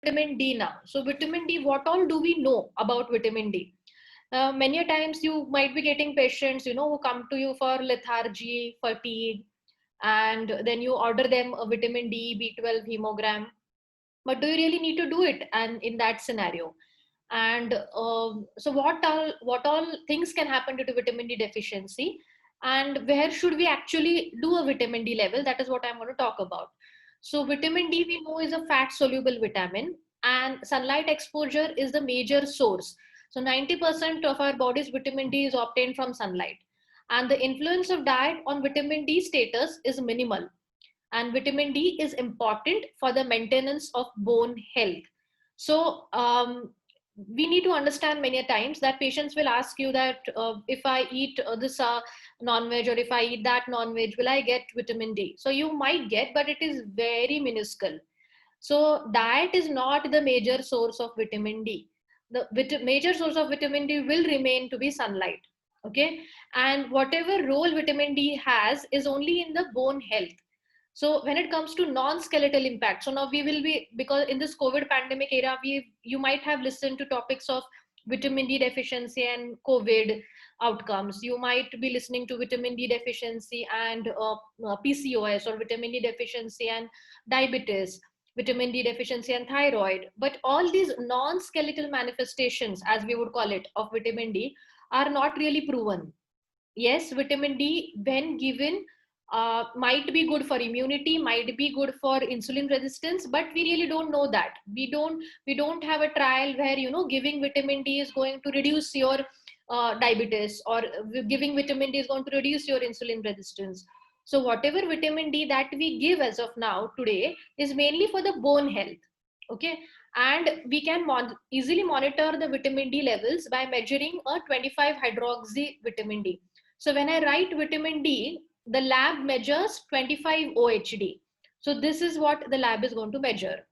vitamin D now. So vitamin D, what all do we know about vitamin D? Many a times you might be getting patients, who come to you for lethargy, fatigue, and then you order them a vitamin D, B12 hemogram. But do you really need to do it? And in that scenario, and so what all things can happen due to vitamin D deficiency, and where should we actually do a vitamin D level? That is what I'm going to talk about. So vitamin D, we know, is a fat soluble vitamin, and sunlight exposure is the major source. So 90% of our body's vitamin D is obtained from sunlight, and the influence of diet on vitamin D status is minimal. And vitamin D is important for the maintenance of bone health. So we need to understand many times that patients will ask you that if I eat this non-veg, or if I eat that non-veg, will I get vitamin D? So you might get, but it is very minuscule. So diet is not the major source of vitamin D. The major source of vitamin D will remain to be sunlight. Okay. And whatever role vitamin D has is only in the bone health. So when it comes to non-skeletal impact, so now we will be, because in this COVID pandemic era, you might have listened to topics of vitamin D deficiency and COVID outcomes. You might be listening to vitamin D deficiency and PCOS, or vitamin D deficiency and diabetes, vitamin D deficiency and thyroid. But all these non-skeletal manifestations, as we would call it, of vitamin D are not really proven. Yes, vitamin D, when given, might be good for immunity, might be good for insulin resistance, but we really don't know that. We don't have a trial where giving vitamin D is going to reduce your diabetes, or giving vitamin D is going to reduce your insulin resistance. So whatever vitamin D that we give as of now today is mainly for the bone health. Okay. And we can easily monitor the vitamin D levels by measuring a 25 hydroxy vitamin D. So when I write vitamin D, the lab measures 25 OHD. So this is what the lab is going to measure.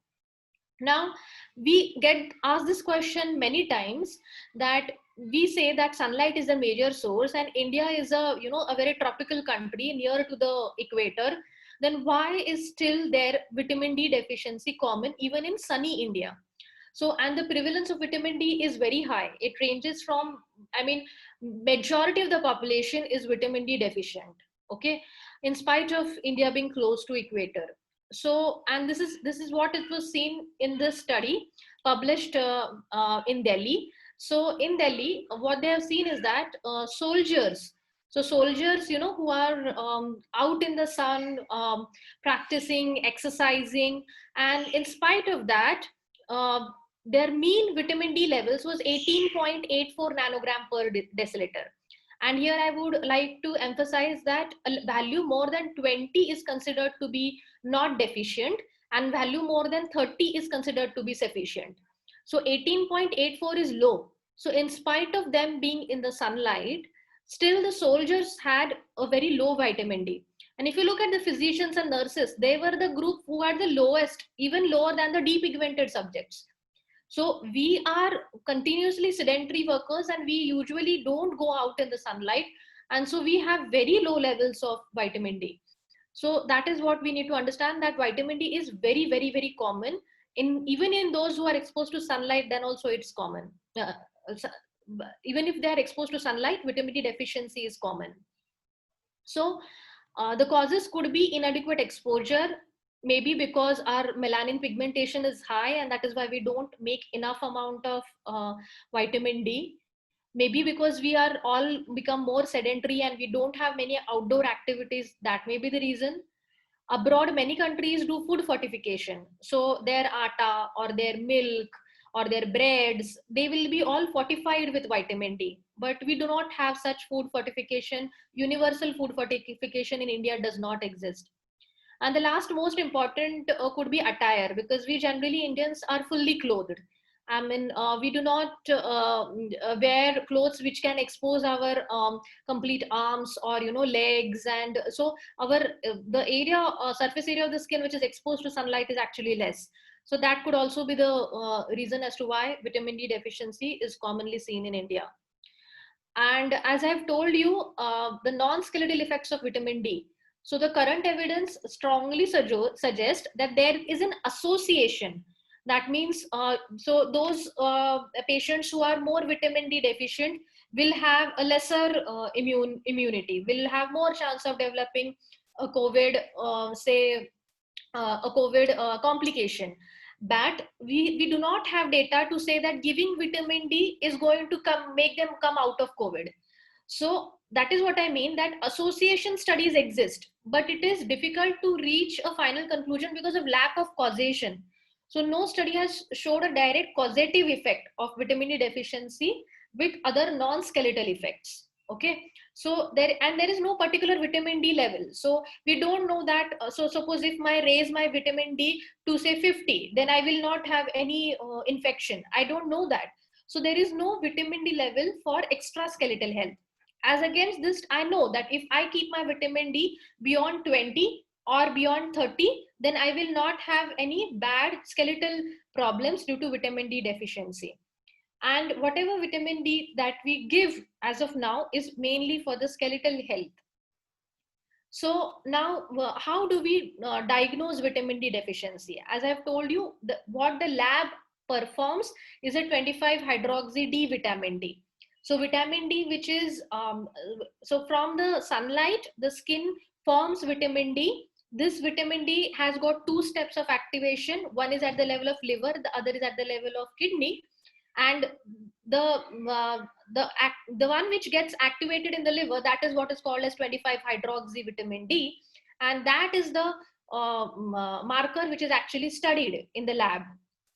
Now, we get asked this question many times, that we say that sunlight is a major source, and India is a very tropical country near to the equator. Then why is still there vitamin D deficiency common even in sunny India? So, and the prevalence of vitamin D is very high. It ranges from, majority of the population is vitamin D deficient. Okay, in spite of India being close to equator. So, and this is what it was seen in this study published in Delhi. So in Delhi, what they have seen is that soldiers, who are out in the sun, practicing, exercising, and in spite of that, uh, their mean vitamin D levels was 18.84 nanogram per deciliter. And here I would like to emphasize that a value more than 20 is considered to be not deficient, and value more than 30 is considered to be sufficient. So 18.84 is low. So in spite of them being in the sunlight, still the soldiers had a very low vitamin D. And if you look at the physicians and nurses, they were the group who had the lowest, even lower than the depigmented subjects. So we are continuously sedentary workers, and we usually don't go out in the sunlight. And so we have very low levels of vitamin D. So that is what we need to understand, that vitamin D is very, very, very common even in those who are exposed to sunlight. Then also it's common. Even if they are exposed to sunlight, vitamin D deficiency is common. So the causes could be inadequate exposure, maybe because our melanin pigmentation is high, and that is why we don't make enough amount of vitamin D. Maybe because we are all become more sedentary and we don't have many outdoor activities. That may be the reason. Abroad, many countries do food fortification. So their atta or their milk or their breads, they will be all fortified with vitamin D. But we do not have such food fortification. Universal food fortification in India does not exist. And the last most important could be attire, because we generally Indians are fully clothed. We do not wear clothes which can expose our complete arms or legs, and so our the area surface area of the skin which is exposed to sunlight is actually less. So that could also be the reason as to why vitamin D deficiency is commonly seen in India. And as I've told you, the non-skeletal effects of vitamin D. So the current evidence strongly suggests that there is an association. That means, so those patients who are more vitamin D deficient will have a lesser immunity, will have more chance of developing a COVID, a COVID complication. But we do not have data to say that giving vitamin D is going to make them come out of COVID. So that is what I mean, that association studies exist, but it is difficult to reach a final conclusion because of lack of causation. So no study has showed a direct causative effect of vitamin D deficiency with other non-skeletal effects. Okay, so there is no particular vitamin D level. So we don't know that. So suppose if I raise my vitamin D to say 50, then I will not have any infection. I don't know that. So there is no vitamin D level for extraskeletal health. As against this, I know that if I keep my vitamin D beyond 20 or beyond 30, then I will not have any bad skeletal problems due to vitamin D deficiency. And whatever vitamin D that we give as of now is mainly for the skeletal health. So now, how do we diagnose vitamin D deficiency? As I've told you, what the lab performs is a 25-hydroxy D vitamin D. So vitamin D, which is, so from the sunlight, the skin forms vitamin D. This vitamin D has got two steps of activation. One is at the level of liver, the other is at the level of kidney. And the one which gets activated in the liver, that is what is called as 25-hydroxy vitamin D. And that is the marker which is actually studied in the lab.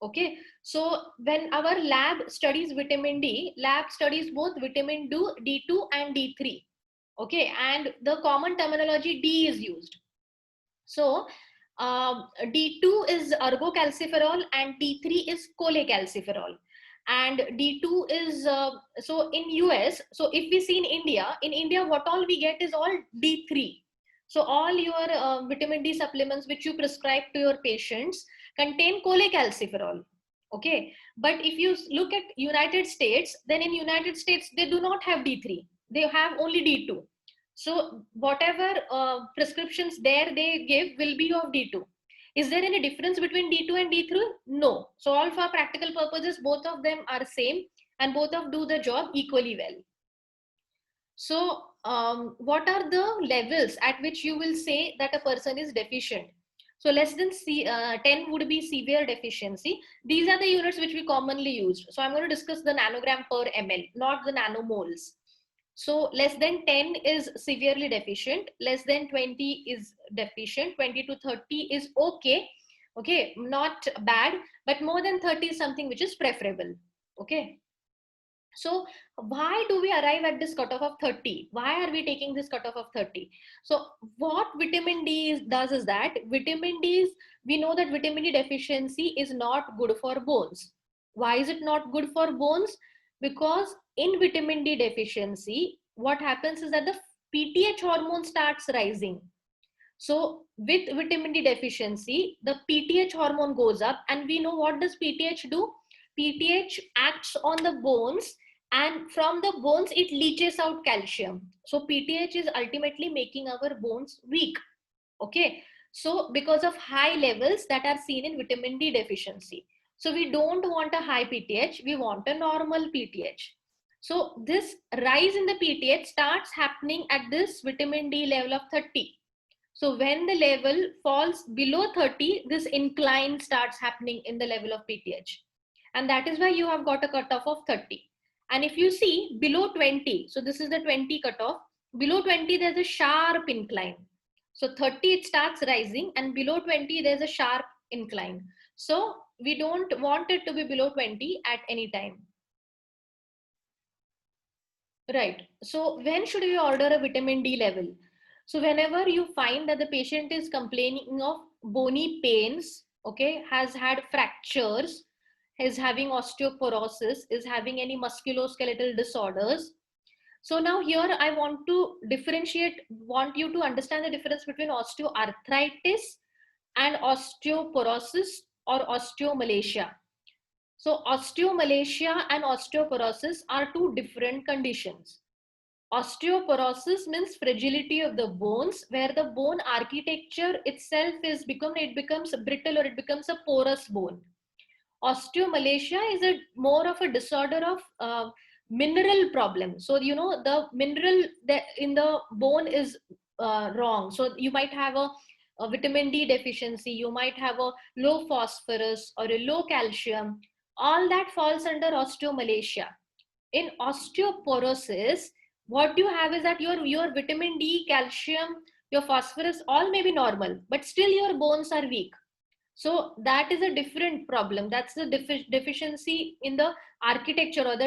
Okay, so when our lab studies vitamin D, lab studies both vitamin D2 and D3. Okay, and the common terminology D is used. So D2 is ergocalciferol and D3 is cholecalciferol. And D2 is, so in US, so if we see in India, what all we get is all D3. So all your vitamin D supplements which you prescribe to your patients contain cholecalciferol. Okay, but if you look at United States, then in United States, they do not have D3. They have only D2. So whatever prescriptions there they give will be of D2. Is there any difference between D2 and D3? No. So all for practical purposes, both of them are same and both of do the job equally well. So what are the levels at which you will say that a person is deficient? So less than 10 would be severe deficiency. These are the units which we commonly use. So I'm going to discuss the nanogram per ml, not the nanomoles. So less than 10 is severely deficient, less than 20 is deficient, 20 to 30 is okay, okay, not bad, but more than 30 is something which is preferable. Okay. So why do we arrive at this cutoff of 30? Why are we taking this cutoff of 30? So what vitamin D does is that vitamin D is, we know that vitamin D deficiency is not good for bones. Why is it not good for bones? Because in vitamin D deficiency, what happens is that the PTH hormone starts rising. So with vitamin D deficiency, the PTH hormone goes up, and we know what does PTH do? PTH acts on the bones, and from the bones it leaches out calcium. So PTH is ultimately making our bones weak. Okay, so because of high levels that are seen in vitamin D deficiency. So we don't want a high PTH, we want a normal PTH. So this rise in the PTH starts happening at this vitamin D level of 30. So when the level falls below 30, this incline starts happening in the level of PTH. And that is why you have got a cutoff of 30. And if you see below 20, so this is the 20 cutoff, below 20 there's a sharp incline. So 30 it starts rising, and below 20 there's a sharp incline. So we don't want it to be below 20 at any time. Right. So when should we order a vitamin D level? So whenever you find that the patient is complaining of bony pains, okay, has had fractures, is having osteoporosis, is having any musculoskeletal disorders. So now here I want to differentiate, want you to understand the difference between osteoarthritis and osteoporosis or osteomalacia. So osteomalacia and osteoporosis are two different conditions. Osteoporosis means fragility of the bones, where the bone architecture itself is it becomes brittle, or it becomes a porous bone. Osteomalacia is a more of a disorder of mineral problem. So the mineral that in the bone is wrong. So you might have a vitamin D deficiency, you might have a low phosphorus or a low calcium. All that falls under osteomalacia. In osteoporosis, what you have is that your vitamin D, calcium, your phosphorus, all may be normal, but still your bones are weak. So that is a different problem. That's the deficiency in the architecture, or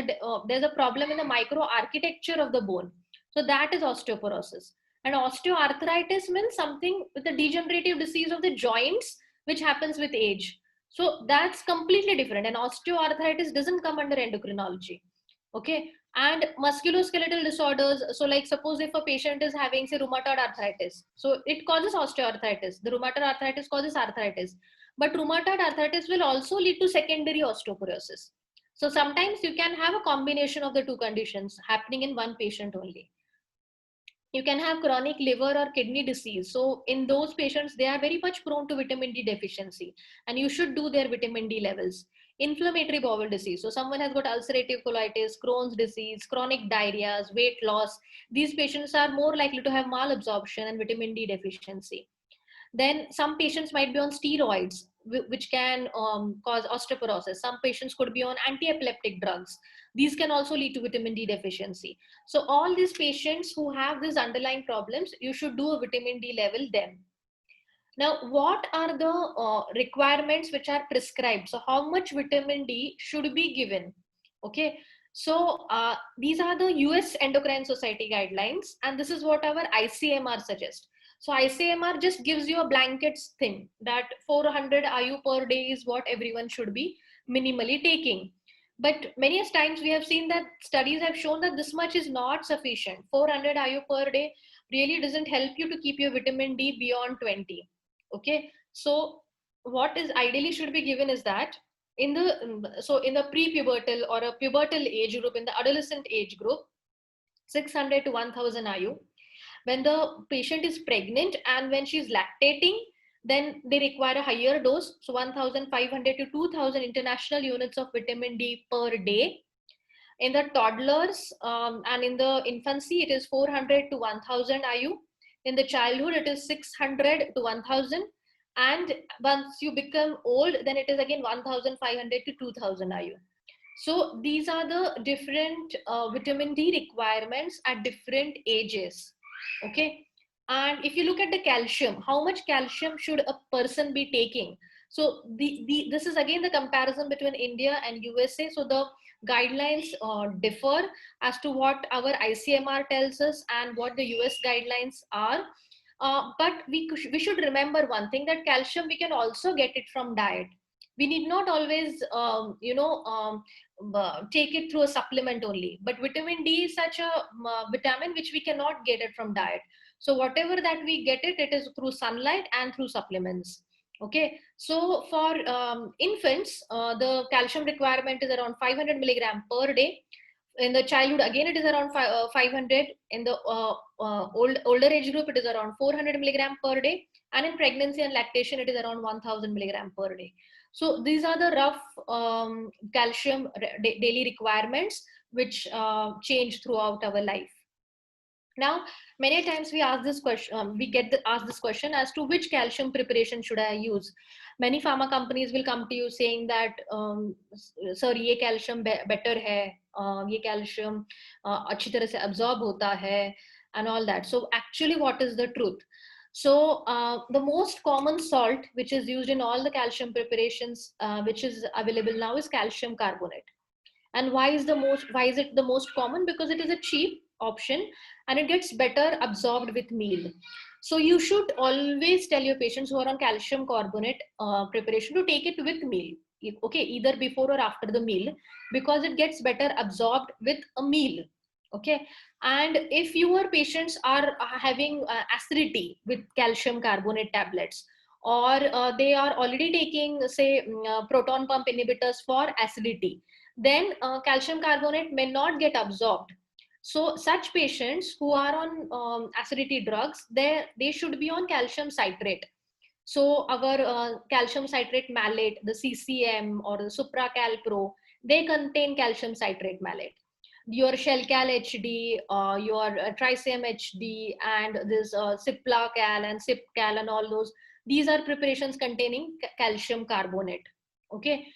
there's a problem in the micro architecture of the bone. So that is osteoporosis. And osteoarthritis means something with the degenerative disease of the joints, which happens with age. So that's completely different. And osteoarthritis doesn't come under endocrinology. Okay. And musculoskeletal disorders. So like suppose if a patient is having say rheumatoid arthritis, so it causes osteoarthritis. The rheumatoid arthritis causes arthritis, but rheumatoid arthritis will also lead to secondary osteoporosis. So sometimes you can have a combination of the two conditions happening in one patient only. You can have chronic liver or kidney disease. So in those patients, they are very much prone to vitamin D deficiency, and you should do their vitamin D levels. Inflammatory bowel disease. So someone has got ulcerative colitis, Crohn's disease, chronic diarrheas, weight loss. These patients are more likely to have malabsorption and vitamin D deficiency. Then some patients might be on steroids, which can cause osteoporosis. Some patients could be on anti-epileptic drugs. These can also lead to vitamin D deficiency. So all these patients who have these underlying problems, you should do a vitamin D level then. Now, what are the requirements which are prescribed? So how much vitamin D should be given? Okay. So these are the US Endocrine Society guidelines, and this is what our ICMR suggests. So ICMR just gives you a blanket thing that 400 IU per day is what everyone should be minimally taking. But many times we have seen that studies have shown that this much is not sufficient. 400 IU per day really doesn't help you to keep your vitamin D beyond 20. Okay, so what is ideally should be given is that in the pre-pubertal or a pubertal age group, in the adolescent age group, 600 to 1000 IU. When the patient is pregnant and when she's lactating, then they require a higher dose. So 1500 to 2000 international units of vitamin D per day. In the toddlers and in the infancy, it is 400 to 1000 IU. In the childhood, it is 600 to 1000. And once you become old, then it is again 1500 to 2000 IU. So these are the different vitamin D requirements at different ages. Okay. And if you look at the calcium, how much calcium should a person be taking? So this is again the comparison between India and USA. So the guidelines differ as to what our ICMR tells us and what the US guidelines are. But we should remember one thing, that calcium we can also get it from diet. We need not always take it through a supplement only, but vitamin D is such a vitamin which we cannot get it from diet. So whatever that we get it is through sunlight and through supplements. Okay, so for infants, the calcium requirement is around 500 milligram per day. In the childhood, again, it is around 500. In the older age group, it is around 400 milligram per day. And in pregnancy and lactation, it is around 1000 milligram per day. So these are the rough calcium daily requirements which change throughout our life. Now, many times we ask this question, asked this question as to which calcium preparation should I use. Many pharma companies will come to you saying that, sir, ये calcium better है, ये calcium अच्छी तरह से absorb होता है, and all that. So actually, what is the truth? So the most common salt which is used in all the calcium preparations which is available now is calcium carbonate. And why is it the most common? Because it is a cheap option and it gets better absorbed with meal. So you should always tell your patients who are on calcium carbonate preparation to take it with meal. Okay, either before or after the meal, because it gets better absorbed with a meal. Okay, and if your patients are having acidity with calcium carbonate tablets, or they are already taking say proton pump inhibitors for acidity, then calcium carbonate may not get absorbed. So such patients who are on acidity drugs, they should be on calcium citrate. So our calcium citrate malate, the CCM or the Supracal Pro, they contain calcium citrate malate. Your Shellcal HD, your Tricem HD, and this Ciplacal and Cipcal and all those, these are preparations containing calcium carbonate. Okay.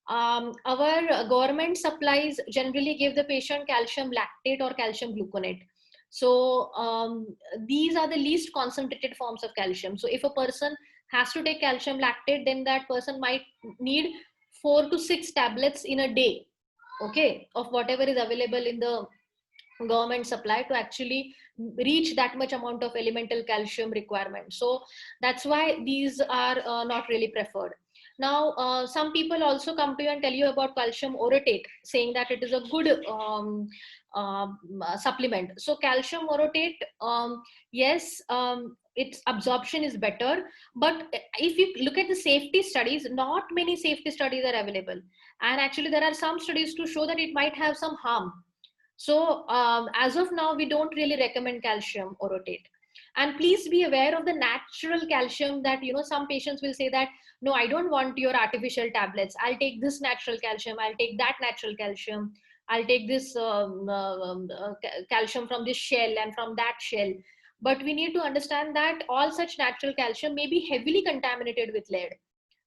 Our government supplies generally give the patient calcium lactate or calcium gluconate. So these are the least concentrated forms of calcium. So if a person has to take calcium lactate, then that person might need 4 to 6 tablets in a day, okay, of whatever is available in the government supply to actually reach that much amount of elemental calcium requirement. So that's why these are not really preferred. Now some people also come to you and tell you about calcium orotate, saying that it is a good supplement. So calcium orotate, yes, its absorption is better, but if you look at the safety studies, not many safety studies are available, and actually there are some studies to show that it might have some harm. So as of now, we don't really recommend calcium orotate. And please be aware of the natural calcium that, you know, some patients will say that, no, I don't want your artificial tablets. I'll take this natural calcium. I'll take that natural calcium. I'll take this calcium from this shell and from that shell. But we need to understand that all such natural calcium may be heavily contaminated with lead.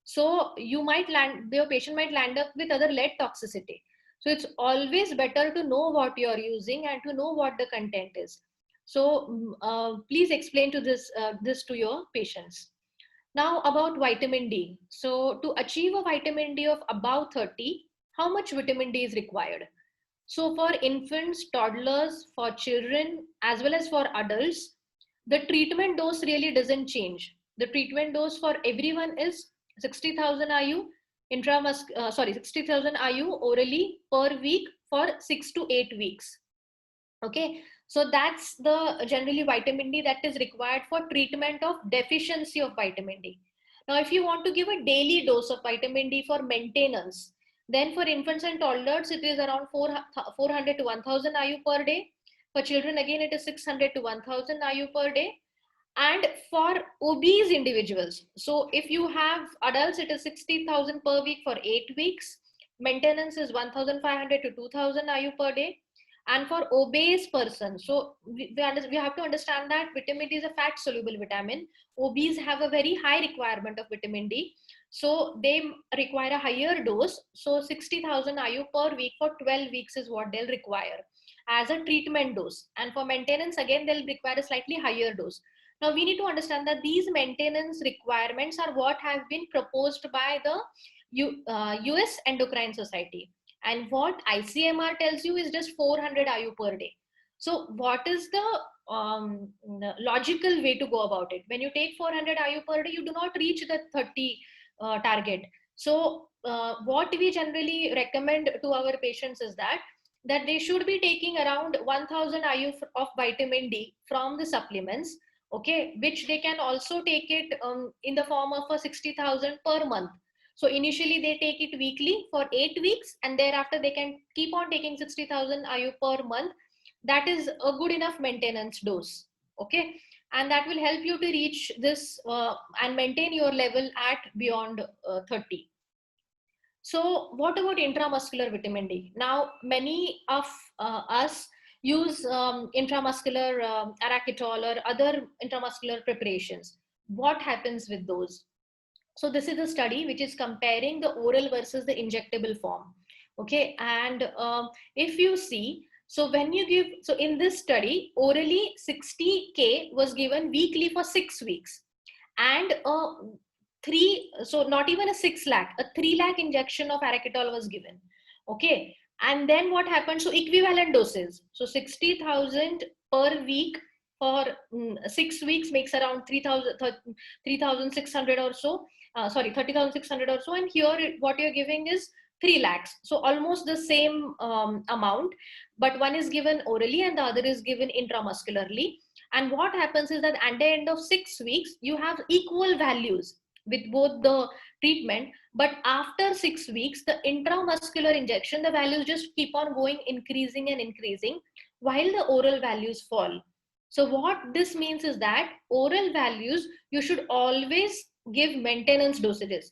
So you might land, your patient might land up with other lead toxicity. So it's always better to know what you're using and to know what the content is. So please explain to this to your patients. Now about vitamin D. So to achieve a vitamin D of above 30, how much vitamin D is required? So for infants, toddlers, for children, as well as for adults, the treatment dose really doesn't change. The treatment dose for everyone is 60,000 IU 60,000 IU orally per week for 6 to 8 weeks. Okay, so that's the generally vitamin D that is required for treatment of deficiency of vitamin D. Now, if you want to give a daily dose of vitamin D for maintenance, then for infants and toddlers, it is around 400 to 1000 IU per day. For children, again, it is 600 to 1000 IU per day. And for obese individuals, so if you have adults, it is 60,000 per week for 8 weeks. Maintenance is 1,500 to 2,000 IU per day. And for obese person, so we have to understand that vitamin D is a fat soluble vitamin. Obese have a very high requirement of vitamin D, so they require a higher dose. So 60,000 IU per week for 12 weeks is what they'll require as a treatment dose. And for maintenance, again, they'll require a slightly higher dose. Now we need to understand that these maintenance requirements are what have been proposed by the US Endocrine Society. And what ICMR tells you is just 400 IU per day. So what is the logical way to go about it? When you take 400 IU per day, you do not reach the 30 target. So what we generally recommend to our patients is that they should be taking around 1000 IU of vitamin D from the supplements, okay, which they can also take it in the form of a 60,000 per month. So initially they take it weekly for 8 weeks, and thereafter they can keep on taking 60,000 IU per month. That is a good enough maintenance dose. Okay. And that will help you to reach this and maintain your level at beyond 30. So what about intramuscular vitamin D? Now, many of us use intramuscular arachidol or other intramuscular preparations. What happens with those? So this is a study which is comparing the oral versus the injectable form. Okay, and if you see, so when you give, so in this study, orally 60K was given weekly for 6 weeks, and so not even a 6 lakh, a 3 lakh injection of arachidol was given. Okay, and then what happened? So equivalent doses. So 60,000 per week for 6 weeks makes around 3,600 or so. 30,600 or so, and here what you're giving is 3 lakhs. So almost the same amount, but one is given orally and the other is given intramuscularly. And what happens is that at the end of 6 weeks, you have equal values with both the treatment, but after 6 weeks, the intramuscular injection, the values just keep on going, increasing and increasing, while the oral values fall. So what this means is that oral values, you should always give maintenance dosages.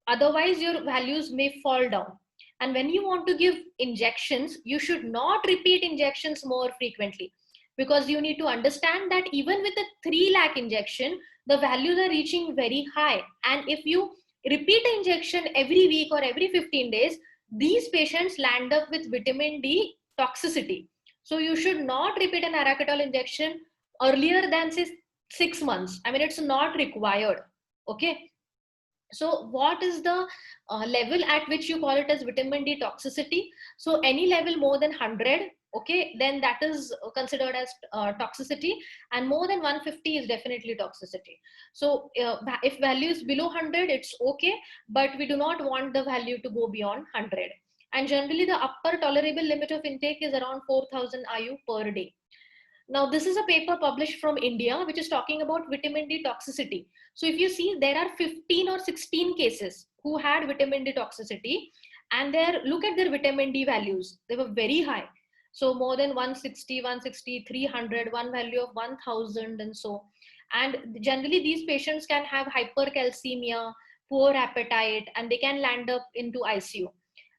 Otherwise, your values may fall down. And when you want to give injections, you should not repeat injections more frequently, because you need to understand that even with a 3 lakh injection, the values are reaching very high. And if you repeat the injection every week or every 15 days, these patients land up with vitamin D toxicity. So you should not repeat an arachidol injection earlier than say 6 months. I mean, it's not required. Okay. So what is the level at which you call it as vitamin D toxicity? So any level more than 100, okay, then that is considered as toxicity, and more than 150 is definitely toxicity. So if value is below 100, it's okay, but we do not want the value to go beyond 100. And generally the upper tolerable limit of intake is around 4000 IU per day. Now, this is a paper published from India, which is talking about vitamin D toxicity. So if you see, there are 15 or 16 cases who had vitamin D toxicity, and look at their vitamin D values. They were very high. So more than 160, 160, 300, one value of 1000 and so. And generally these patients can have hypercalcemia, poor appetite, and they can land up into ICU.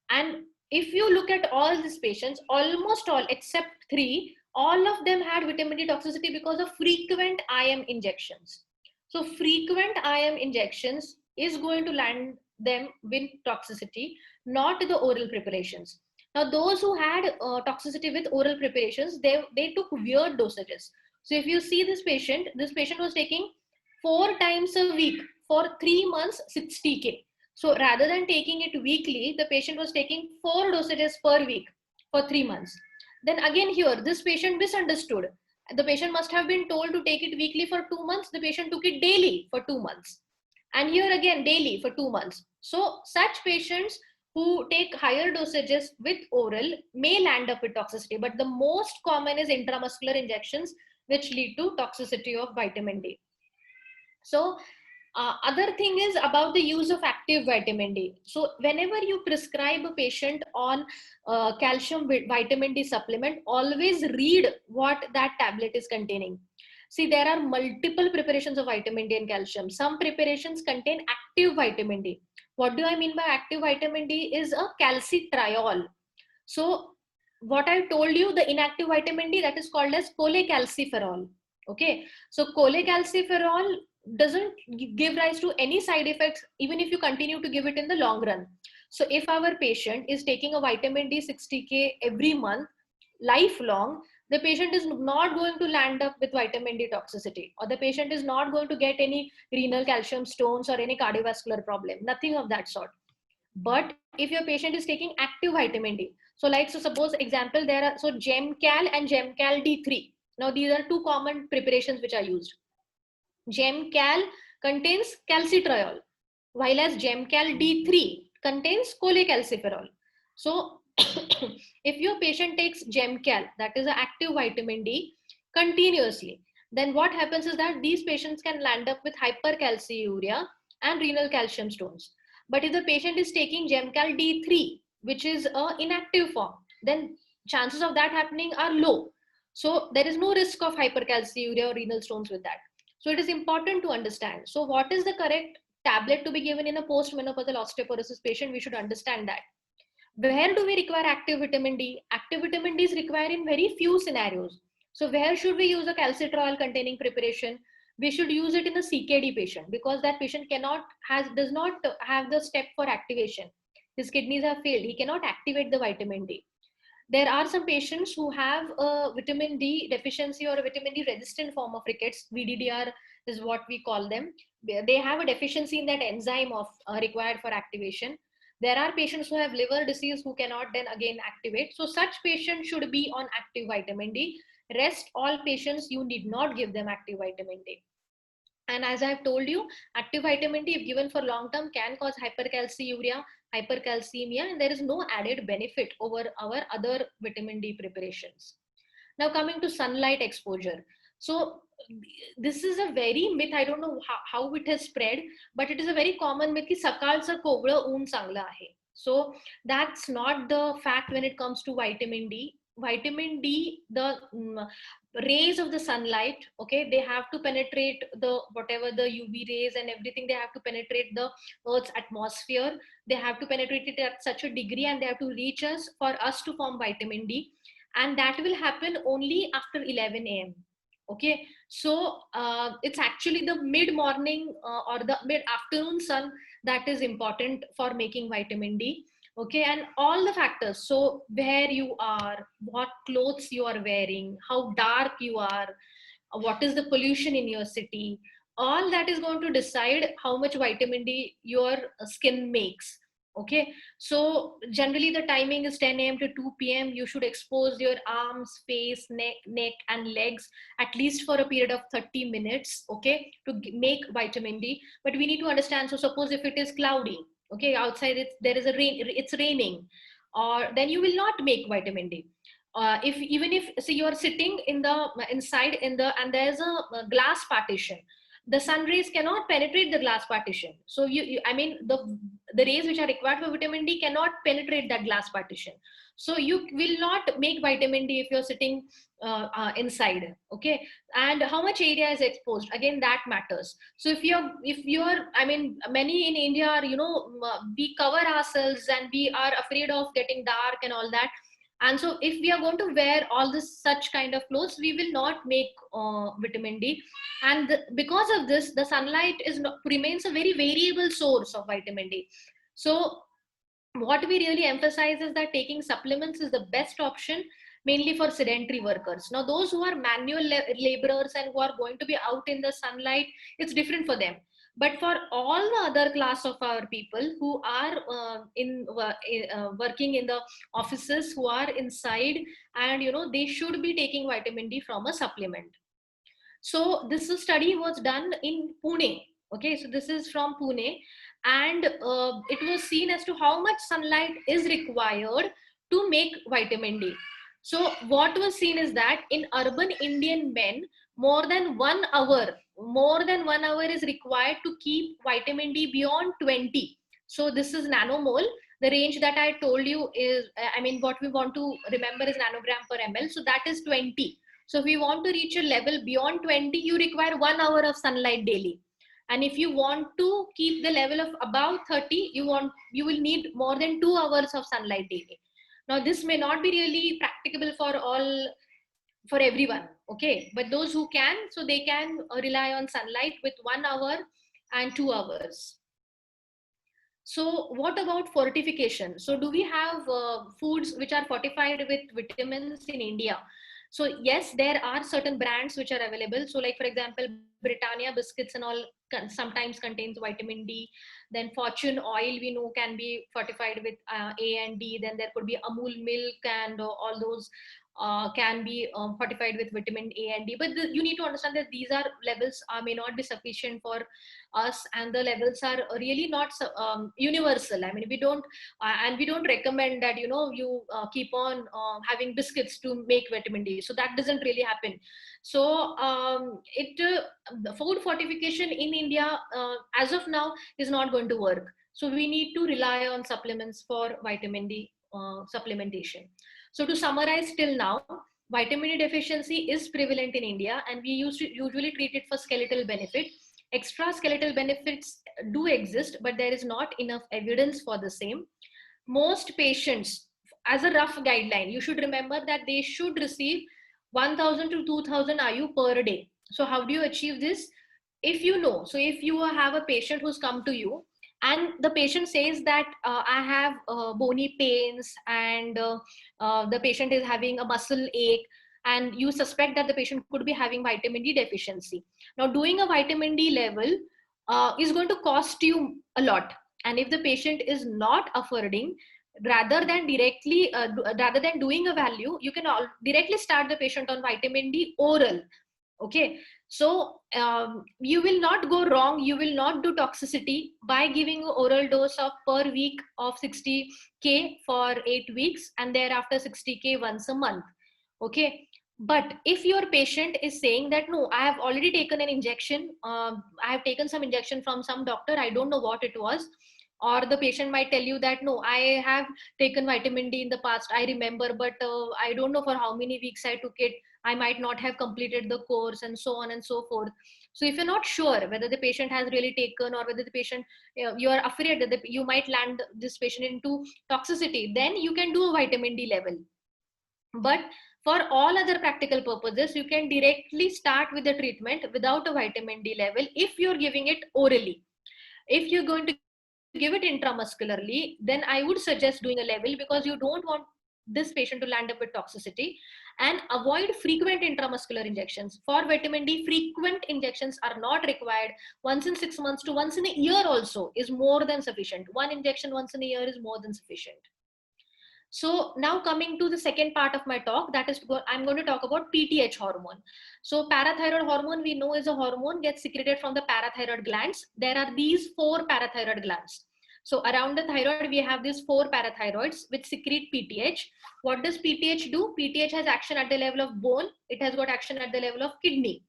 And if you look at all these patients, almost all except 3, all of them had vitamin D toxicity because of frequent IM injections. So frequent IM injections is going to land them with toxicity, not the oral preparations. Now, those who had toxicity with oral preparations, they took weird dosages. So if you see this patient was taking 4 times a week for 3 months, 60K. So rather than taking it weekly, the patient was taking 4 dosages per week for 3 months. Then again here, this patient misunderstood. The patient must have been told to take it weekly for 2 months. The patient took it daily for 2 months. And here again, daily for 2 months. So such patients who take higher dosages with oral may land up with toxicity. But the most common is intramuscular injections, which lead to toxicity of vitamin D. So other thing is about the use of active vitamin D. So whenever you prescribe a patient on calcium vitamin D supplement, always read what that tablet is containing. See, there are multiple preparations of vitamin D and calcium. Some preparations contain active vitamin D. What do I mean by active vitamin D is a calcitriol. So what I told you, the inactive vitamin D, that is called as cholecalciferol. Okay, so cholecalciferol doesn't give rise to any side effects even if you continue to give it in the long run. So if our patient is taking a vitamin D 60K every month, lifelong, the patient is not going to land up with vitamin D toxicity, or the patient is not going to get any renal calcium stones or any cardiovascular problem, nothing of that sort. But if your patient is taking active vitamin D, so suppose example, there are Gemcal and Gemcal D3. Now these are 2 common preparations which are used. Gemcal contains calcitriol, while as Gemcal D3 contains cholecalciferol. So if your patient takes Gemcal, that is an active vitamin D, continuously, then what happens is that these patients can land up with hypercalciuria and renal calcium stones. But if the patient is taking Gemcal D3, which is an inactive form, then chances of that happening are low. So there is no risk of hypercalciuria or renal stones with that. So it is important to understand. So what is the correct tablet to be given in a postmenopausal osteoporosis patient? We should understand that. Where do we require active vitamin D? Active vitamin D is required in very few scenarios. So where should we use a calcitriol containing preparation? We should use it in a CKD patient, because that patient does not have the step for activation. His kidneys have failed. He cannot activate the vitamin D. There are some patients who have a vitamin D deficiency or a vitamin D resistant form of rickets. VDDR is what we call them. They have a deficiency in that enzyme required for activation. There are patients who have liver disease who cannot then again activate. So such patients should be on active vitamin D. Rest all patients, you need not give them active vitamin D. And as I've told you, active vitamin D, if given for long term, can cause hypercalciuria, hypercalcemia, and there is no added benefit over our other vitamin D preparations. Now coming to sunlight exposure. So this is a very myth. I don't know how it has spread, but it is a very common myth. Sakalcha kobra un changla ahe. So that's not the fact when it comes to vitamin D. vitamin D, the rays of the sunlight, okay, they have to penetrate the whatever the UV rays and everything, they have to penetrate the Earth's atmosphere. They have to penetrate it at such a degree, and they have to reach us for us to form vitamin D, and that will happen only after 11 a.m. Okay, so it's actually the mid morning or the mid afternoon sun that is important for making vitamin D. Okay, and all the factors, so where you are, what clothes you are wearing, how dark you are, what is the pollution in your city, all that is going to decide how much vitamin D your skin makes. Okay, so generally the timing is 10 a.m. to 2 p.m. You should expose your arms, face, neck and legs at least for a period of 30 minutes, okay, to make vitamin D. But we need to understand, so suppose if it is cloudy, okay, outside there is a rain, it's raining, or then you will not make vitamin D. If even if, so you're sitting in the inside in the, and there's a glass partition, the sun rays cannot penetrate the glass partition. So I mean the rays which are required for vitamin D cannot penetrate that glass partition. So you will not make vitamin D if you're sitting inside. Okay, and how much area is exposed, again that matters. So if you're I mean many in India are, we cover ourselves and we are afraid of getting dark and all that. And so if we are going to wear all this such kind of clothes, we will not make vitamin D. And because of this, the sunlight remains a very variable source of vitamin D. So what we really emphasize is that taking supplements is the best option, mainly for sedentary workers. Now, those who are manual laborers and who are going to be out in the sunlight, it's different for them. But for all the other class of our people who are working in the offices, who are inside, and they should be taking vitamin D from a supplement. So this study was done in Pune. Okay, so this is from Pune, and it was seen as to how much sunlight is required to make vitamin D. So what was seen is that in urban Indian men, more than 1 hour is required to keep vitamin D beyond 20. So this is nanomole. The range that I told you is, I mean, what we want to remember is nanogram per ml. So that is 20. So if you want to reach a level beyond 20, you require 1 hour of sunlight daily. And if you want to keep the level of above 30, you will need more than 2 hours of sunlight daily. Now, this may not be really practicable for everyone, okay? But those who can, so they can rely on sunlight with 1 hour and 2 hours. So what about fortification? So do we have foods which are fortified with vitamins in India? So yes, there are certain brands which are available. So like, for example, Britannia biscuits and all sometimes contains vitamin D. Then Fortune oil we know can be fortified with A and D. Then there could be Amul milk and all those can be fortified with vitamin A and D. But you need to understand that these are levels may not be sufficient for us, and the levels are really not universal. I mean, we don't and we don't recommend that you keep on having biscuits to make vitamin D. So that doesn't really happen. So the food fortification in India as of now is not going to work. So we need to rely on supplements for vitamin D supplementation. So to summarize till now, vitamin D deficiency is prevalent in India, and we usually treat it for skeletal benefit. Extraskeletal benefits do exist, but there is not enough evidence for the same. Most patients, as a rough guideline, you should remember that they should receive 1000 to 2000 IU per day. So how do you achieve this? If you have a patient who's come to you and the patient says that I have bony pains, and the patient is having a muscle ache, and you suspect that the patient could be having vitamin D deficiency. Now, doing a vitamin D level is going to cost you a lot. And if the patient is not affording, rather than doing a value, you can directly start the patient on vitamin D oral. Okay, so you will not go wrong. You will not do toxicity by giving an oral dose of per week of 60K for 8 weeks, and thereafter 60K once a month. Okay, but if your patient is saying that no, I have already taken an injection, I have taken some injection from some doctor, I don't know what it was, Or the patient might tell you that, no, I have taken vitamin D in the past, I remember, but I don't know for how many weeks I took it. I might not have completed the course, and so on and so forth. So if you're not sure whether the patient has really taken, or whether the patient, you are afraid that you might land this patient into toxicity, then you can do a vitamin D level. But for all other practical purposes, you can directly start with the treatment without a vitamin D level if you're giving it orally. If you're going to give it intramuscularly, then I would suggest doing a level, because you don't want this patient to land up with toxicity. And avoid frequent intramuscular injections. For vitamin D, frequent injections are not required. Once in 6 months to once in a year also is more than sufficient. One injection once in a year is more than sufficient. So now coming to the second part of my talk, that is, I'm going to talk about PTH hormone. So parathyroid hormone, we know, is a hormone gets secreted from the parathyroid glands. There are these 4 parathyroid glands. So around the thyroid, we have these 4 parathyroids which secrete PTH. What does PTH do? PTH has action at the level of bone. It has got action at the level of kidney.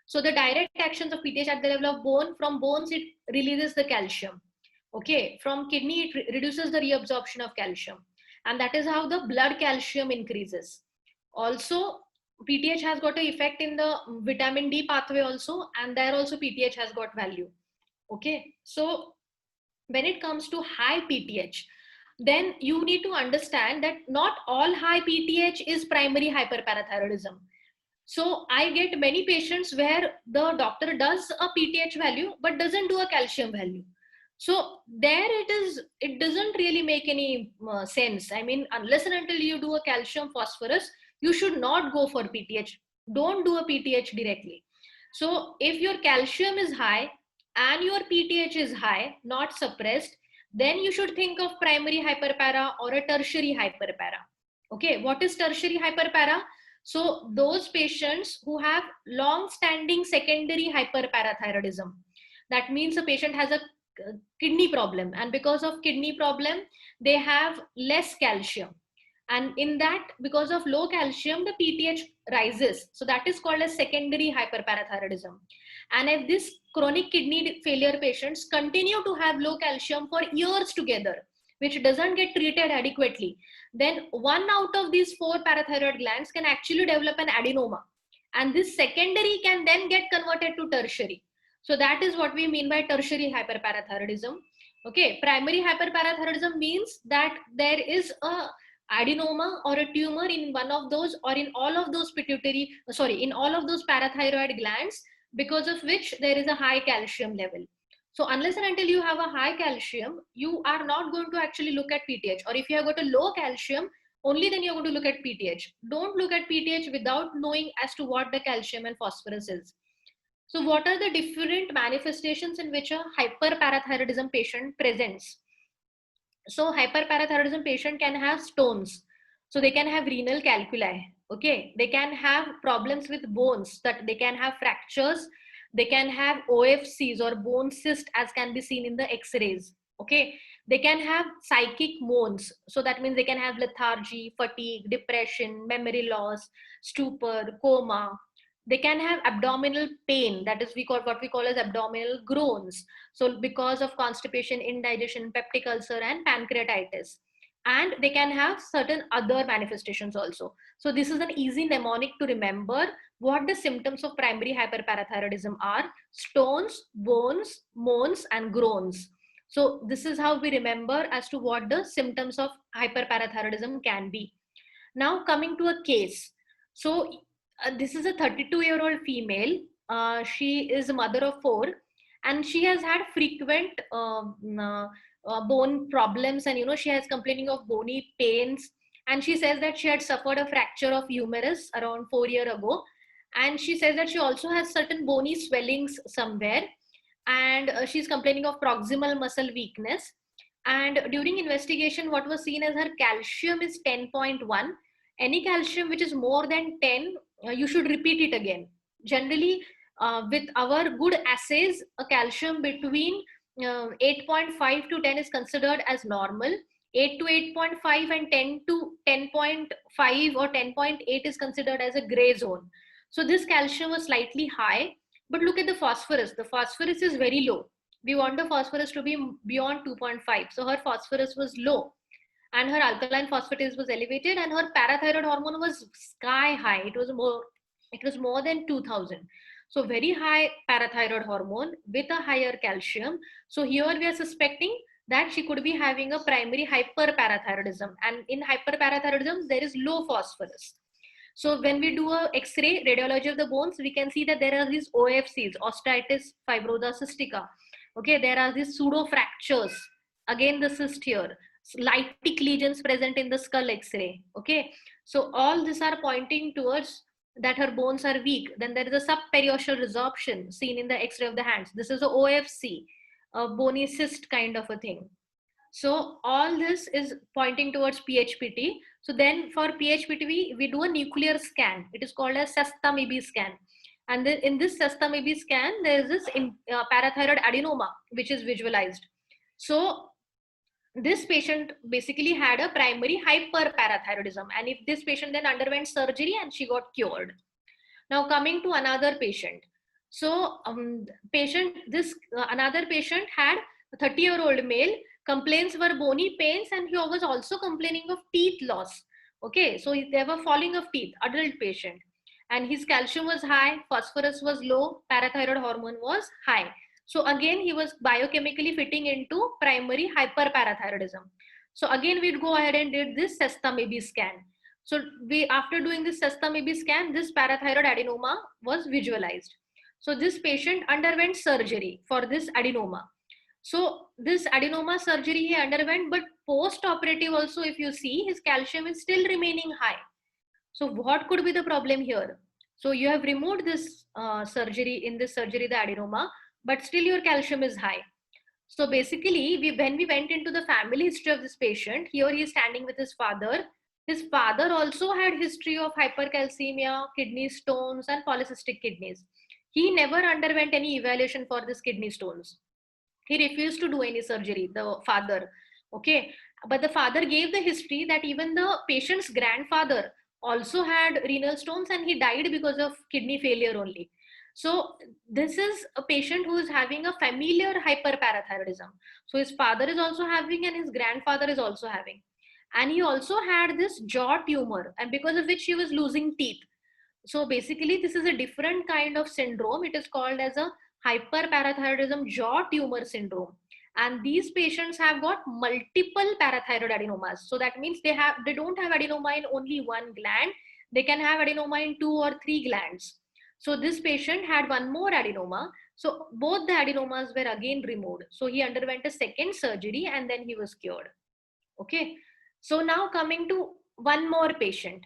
So the direct actions of PTH at the level of bone, from bones, it releases the calcium. Okay, from kidney, it reduces the reabsorption of calcium. And that is how the blood calcium increases. Also, PTH has got an effect in the vitamin D pathway also, and there also PTH has got value. Okay, so when it comes to high PTH, then you need to understand that not all high PTH is primary hyperparathyroidism. So I get many patients where the doctor does a PTH value but doesn't do a calcium value. So there it doesn't really make any sense. I mean, unless and until you do a calcium phosphorus, you should not go for PTH. Don't do a PTH directly. So if your calcium is high and your PTH is high, not suppressed, then you should think of primary hyperpara or a tertiary hyperpara. Okay, what is tertiary hyperpara? So those patients who have long-standing secondary hyperparathyroidism, that means a patient has a kidney problem, and because of kidney problem, they have less calcium. And in that, because of low calcium, the PTH rises. So that is called as secondary hyperparathyroidism. And if this chronic kidney failure patients continue to have low calcium for years together, which doesn't get treated adequately, then 1 out of these 4 parathyroid glands can actually develop an adenoma. And this secondary can then get converted to tertiary. So that is what we mean by tertiary hyperparathyroidism. Okay, primary hyperparathyroidism means that there is a adenoma or a tumor in one of those, or in all of those in all of those parathyroid glands, because of which there is a high calcium level. So unless and until you have a high calcium, you are not going to actually look at PTH. Or if you have got a low calcium, only then you're going to look at PTH. Don't look at PTH without knowing as to what the calcium and phosphorus is. So what are the different manifestations in which a hyperparathyroidism patient presents? So hyperparathyroidism patient can have stones. So they can have renal calculi. Okay, they can have problems with bones, that they can have fractures. They can have OFCs or bone cyst, as can be seen in the X-rays. Okay, they can have psychic moans. So that means they can have lethargy, fatigue, depression, memory loss, stupor, coma. They can have abdominal pain, that is what we call as abdominal groans. So because of constipation, indigestion, peptic ulcer, and pancreatitis. And they can have certain other manifestations also. So this is an easy mnemonic to remember what the symptoms of primary hyperparathyroidism are: stones, bones, moans, and groans. So this is how we remember as to what the symptoms of hyperparathyroidism can be. Now coming to a case. So this is a 32-year-old female. She is a mother of 4, and she has had frequent bone problems, and she has complaining of bony pains, and she says that she had suffered a fracture of humerus around 4 years ago, and she says that she also has certain bony swellings somewhere, and she's complaining of proximal muscle weakness. And during investigation, what was seen as her calcium is 10.1. Any calcium which is more than 10, you should repeat it again. Generally, with our good assays, a calcium between 8.5 to 10 is considered as normal. 8 to 8.5 and 10 to 10.5 or 10.8 is considered as a gray zone. So this calcium was slightly high, but look at the phosphorus. The phosphorus is very low. We want the phosphorus to be beyond 2.5. So her phosphorus was low and her alkaline phosphatase was elevated and her parathyroid hormone was sky high. It was more than 2000. So very high parathyroid hormone with a higher calcium. So here we are suspecting that she could be having a primary hyperparathyroidism, and in hyperparathyroidism there is low phosphorus. So when we do a X-ray radiology of the bones, we can see that there are these OFCs, osteitis fibrosa cystica. Okay, there are these pseudo fractures. Again, the cyst here, lytic lesions present in the skull X-ray. Okay, so all these are pointing towards that her bones are weak. Then there is a subperiosteal resorption seen in the X-ray of the hands. This is a OFC, a bony cyst kind of a thing. So all this is pointing towards PHPT. So then for PHPT, we do a nuclear scan. It is called a SESTAMIBI scan. And then in this SESTAMIBI scan, there is this parathyroid adenoma, which is visualized. So this patient basically had a primary hyperparathyroidism. And if this patient then underwent surgery and she got cured. Now coming to another patient. So another patient had a 30-year-old male. Complaints were bony pains and he was also complaining of teeth loss. Okay, so they were falling of teeth, adult patient. And his calcium was high, phosphorus was low, parathyroid hormone was high. So again, he was biochemically fitting into primary hyperparathyroidism. So again, we'd go ahead and did this SESTAMIBI scan. So after doing this SESTAMIBI scan, this parathyroid adenoma was visualized. So this patient underwent surgery for this adenoma. So this adenoma surgery he underwent, but post-operative also, if you see, his calcium is still remaining high. So what could be the problem here? So you have removed this surgery, the adenoma, but still your calcium is high. So basically, when we went into the family history of this patient, here he is standing with his father. His father also had history of hypercalcemia, kidney stones, and polycystic kidneys. He never underwent any evaluation for this kidney stones. He refused to do any surgery, the father. Okay, but the father gave the history that even the patient's grandfather also had renal stones and he died because of kidney failure only. So this is a patient who is having a familial hyperparathyroidism. So his father is also having and his grandfather is also having. And he also had this jaw tumor, and because of which he was losing teeth. So basically, this is a different kind of syndrome. It is called as a hyperparathyroidism jaw tumor syndrome. And these patients have got multiple parathyroid adenomas. So that means they don't have adenoma in only one gland. They can have adenoma in 2 or 3 glands. So this patient had one more adenoma. So both the adenomas were again removed. So he underwent a second surgery and then he was cured. Okay. So now coming to one more patient.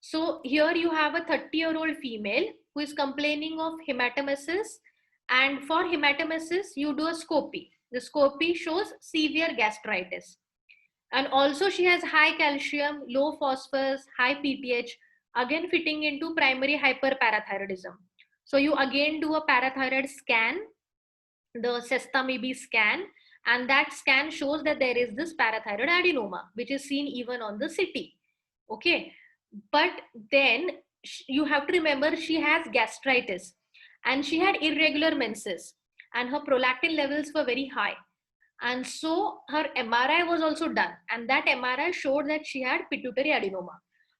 So here you have a 30-year-old female who is complaining of hematemesis. And for hematemesis, you do a scopy. The scopy shows severe gastritis. And also she has high calcium, low phosphorus, high PTH, again fitting into primary hyperparathyroidism. So you again do a parathyroid scan, the SESTAMIBI scan, and that scan shows that there is this parathyroid adenoma, which is seen even on the CT. Okay, but then you have to remember she has gastritis and she had irregular menses and her prolactin levels were very high. And so her MRI was also done, and that MRI showed that she had pituitary adenoma.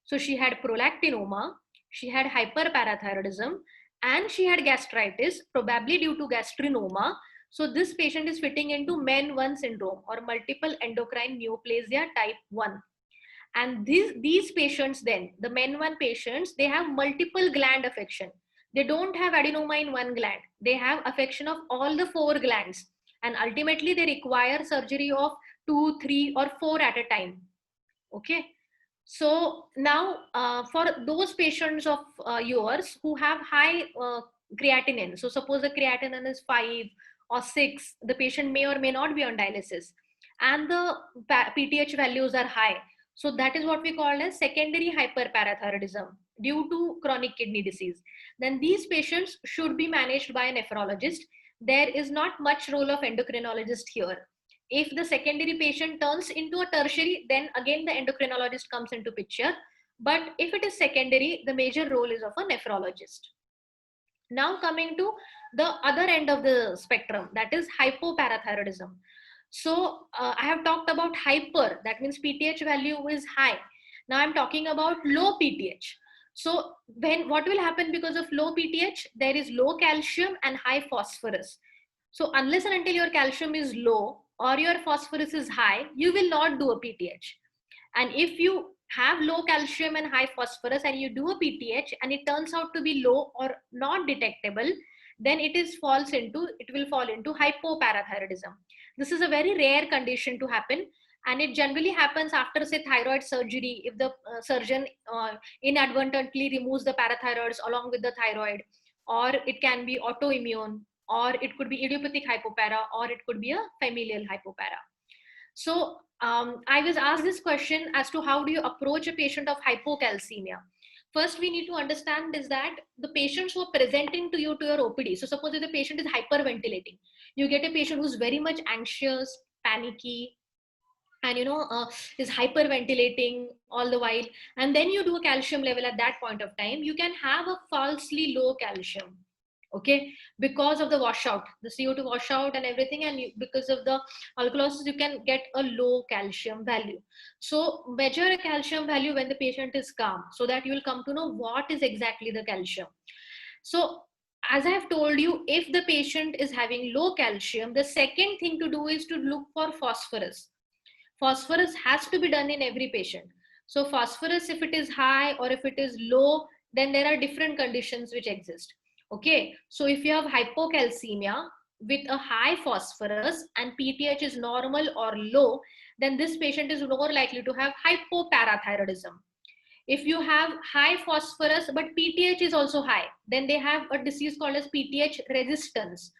So she had prolactinoma, she had hyperparathyroidism, and she had gastritis, probably due to gastrinoma. So this patient is fitting into MEN1 syndrome or multiple endocrine neoplasia type 1. And these patients then, the MEN1 patients, they have multiple gland affection. They don't have adenoma in one gland. They have affection of all the 4 glands. And ultimately they require surgery of 2, 3 or 4 at a time. Okay. So now for those patients of yours who have high creatinine, so suppose the creatinine is 5 or 6, the patient may or may not be on dialysis and the PTH values are high. So that is what we call as secondary hyperparathyroidism due to chronic kidney disease. Then these patients should be managed by a nephrologist. There is not much role of endocrinologist here. If the secondary patient turns into a tertiary, then again the endocrinologist comes into picture. But if it is secondary, the major role is of a nephrologist. Now coming to the other end of the spectrum, that is hypoparathyroidism. So I have talked about hyper, that means PTH value is high. Now I'm talking about low PTH. So when what will happen because of low PTH, there is low calcium and high phosphorus. So unless and until your calcium is low or your phosphorus is high, you will not do a PTH. And if you have low calcium and high phosphorus and you do a PTH and it turns out to be low or not detectable, then it will fall into hypoparathyroidism. This is a very rare condition to happen, and it generally happens after, say, thyroid surgery. If the surgeon inadvertently removes the parathyroids along with the thyroid, or it can be autoimmune, or it could be idiopathic hypopara, or it could be a familial hypopara. So I was asked this question as to how do you approach a patient of hypocalcemia. First, we need to understand is that the patients who are presenting to you to your OPD. So suppose if the patient is hyperventilating, you get a patient who's very much anxious, panicky, and is hyperventilating all the while, and then you do a calcium level at that point of time, you can have a falsely low calcium, okay, because of the washout, the CO2 washout and everything, and because of the alkalosis, you can get a low calcium value. So measure a calcium value when the patient is calm, so that you will come to know what is exactly the calcium. So as I have told you, if the patient is having low calcium, the second thing to do is to look for phosphorus. Phosphorus has to be done in every patient. So phosphorus, if it is high or if it is low, then there are different conditions which exist. Okay, so if you have hypocalcemia with a high phosphorus and PTH is normal or low, then this patient is more likely to have hypoparathyroidism. If you have high phosphorus but PTH is also high, then they have a disease called as PTH resistance.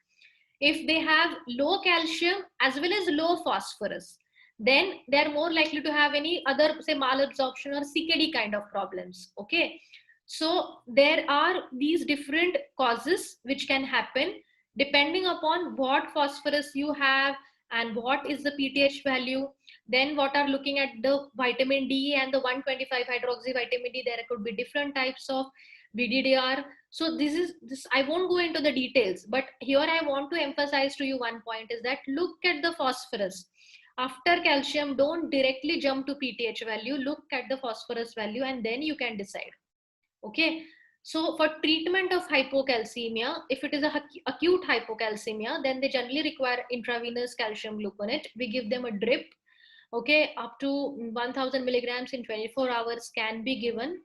If they have low calcium as well as low phosphorus, then they're more likely to have any other, say, malabsorption or CKD kind of problems. Okay, so there are these different causes which can happen depending upon what phosphorus you have and what is the PTH value. Then what are looking at the vitamin D and the 125 hydroxy vitamin D, there could be different types of VDDR. So this I won't go into the details, but here I want to emphasize to you one point is that look at the phosphorus. After calcium, don't directly jump to PTH value, look at the phosphorus value and then you can decide. Okay, so for treatment of hypocalcemia, if it is a acute hypocalcemia, then they generally require intravenous calcium gluconate. We give them a drip, okay, up to 1000 milligrams in 24 hours can be given,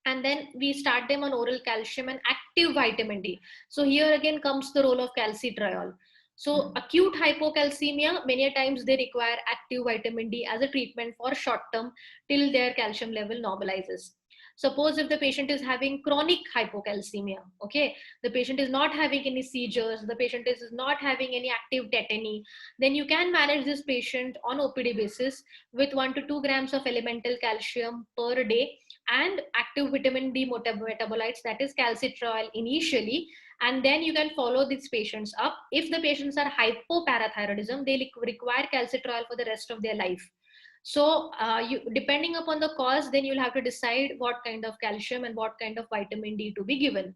and then we start them on oral calcium and active vitamin D. So here again comes the role of calcitriol. So acute hypocalcemia, many a times they require active vitamin D as a treatment for short term till their calcium level normalizes. Suppose if the patient is having chronic hypocalcemia, okay, the patient is not having any seizures, the patient is not having any active tetany, then you can manage this patient on OPD basis with 1 to 2 grams of elemental calcium per day and active vitamin D metabolites, that is calcitriol initially, and then you can follow these patients up. If the patients are hypoparathyroidism, they require calcitriol for the rest of their life. So depending upon the cause, then you'll have to decide what kind of calcium and what kind of vitamin D to be given.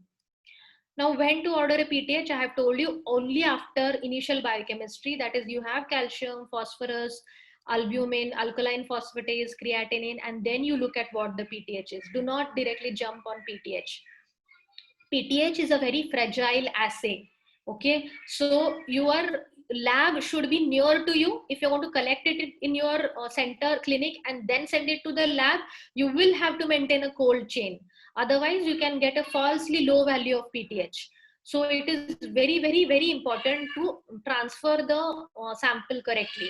Now, when to order a PTH, I have told you only after initial biochemistry, that is you have calcium, phosphorus, albumin, alkaline phosphatase, creatinine, and then you look at what the PTH is. Do not directly jump on PTH. PTH is a very fragile assay. Okay, so your lab should be near to you. If you want to collect it in your center clinic and then send it to the lab, you will have to maintain a cold chain. Otherwise, you can get a falsely low value of PTH. So it is very important to transfer the sample correctly.